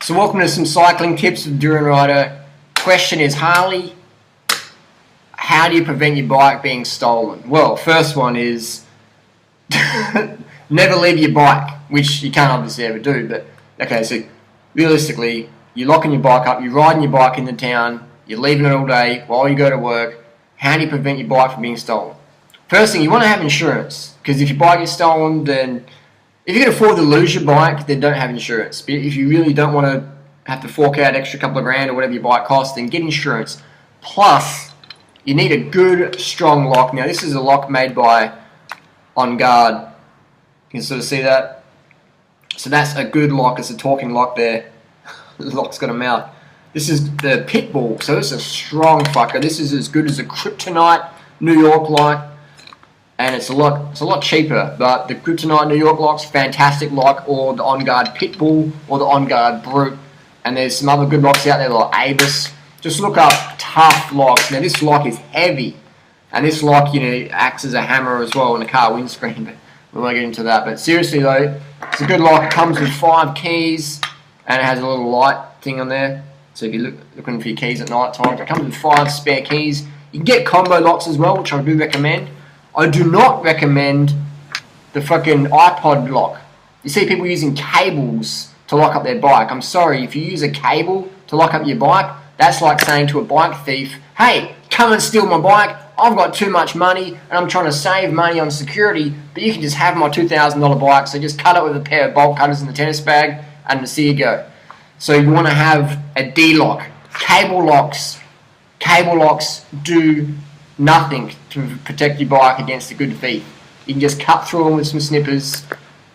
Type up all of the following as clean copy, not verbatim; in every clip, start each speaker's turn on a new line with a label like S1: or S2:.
S1: So welcome to some cycling tips with Durianrider. Question is, Harley, how do you prevent your bike being stolen? Well, first one is never leave your bike, which you can't obviously ever do, but okay, so realistically, you're locking your bike up, you're riding your bike into town, you're leaving it all day while you go to work. How do you prevent your bike from being stolen? First thing, you want to have insurance, because if your bike gets stolen, then if you can afford to lose your bike, then don't have insurance. But if you really don't want to have to fork out extra couple of grand or whatever your bike costs, then get insurance. Plus, you need a good, strong lock. Now, this is a lock made by On Guard. You can sort of see that. So that's a good lock. It's a talking lock there. The lock's got a mouth. This is the Pitbull. So this is a strong fucker. This is as good as a Kryptonite New York lock. And it's a lot cheaper, but the Kryptonite New York lock's fantastic lock, or the On Guard Pitbull, or the On Guard Brute. And there's some other good locks out there like Avis. Just look up tough locks. Now this lock is heavy, and this lock, acts as a hammer as well in the car windscreen. But we won't get into that. But seriously though, it's a good lock. It comes with 5 keys, and it has a little light thing on there. So if you're looking for your keys at night time, it comes with 5 spare keys. You can get combo locks as well, which I do recommend. I do not recommend the fucking iPod lock. You see people using cables to lock up their bike. I'm sorry, if you use a cable to lock up your bike, that's like saying to a bike thief, hey, come and steal my bike. I've got too much money and I'm trying to save money on security, but you can just have my $2,000 bike, so just cut it with a pair of bolt cutters in the tennis bag and see you go. So you want to have a D-lock. Cable locks do nothing to protect your bike against a good thief. You can just cut through them with some snippers.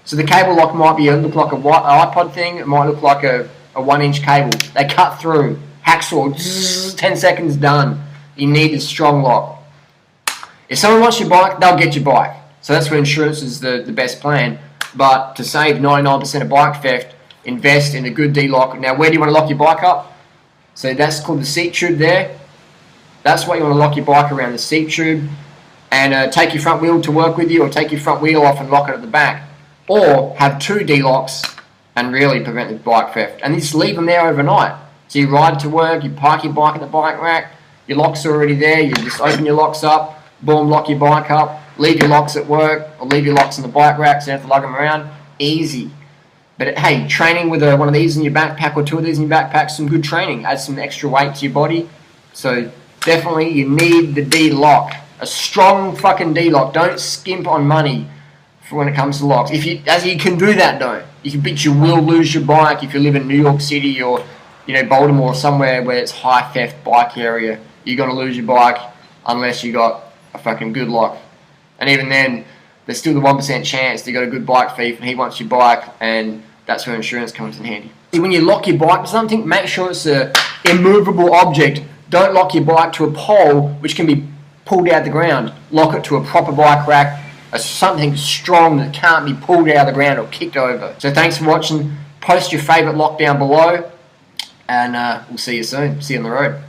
S1: So the cable lock might look like an iPod thing. It might look like a 1-inch cable. They cut through. Hacksaw, zzz, 10 seconds done. You need a strong lock. If someone wants your bike, they'll get your bike. So that's where insurance is the best plan. But to save 99% of bike theft, invest in a good D-lock. Now, where do you want to lock your bike up? So that's called the seat tube there. That's why you want to lock your bike around the seat tube, and take your front wheel to work with you, or take your front wheel off and lock it at the back. Or have 2 D-locks and really prevent the bike theft. And just leave them there overnight. So you ride to work, you park your bike at the bike rack, your locks are already there, you just open your locks up, boom, lock your bike up, leave your locks at work, or leave your locks in the bike rack so you don't have to lug them around. Easy. But hey, training with one of these in your backpack or 2 of these in your backpack, some good training. Add some extra weight to your body. So definitely you need the D-lock. A strong fucking D-lock. Don't skimp on money for when it comes to locks. You can do that though. You will lose your bike if you live in New York City or Baltimore or somewhere where it's high theft bike area. You're gonna lose your bike unless you got a fucking good lock. And even then, there's still the 1% chance you got a good bike thief and he wants your bike, and that's where insurance comes in handy. When you lock your bike to something, make sure it's an immovable object. Don't lock your bike to a pole which can be pulled out of the ground. Lock it to a proper bike rack, something strong that can't be pulled out of the ground or kicked over. So thanks for watching. Post your favourite lock down below, and we'll see you soon. See you on the road.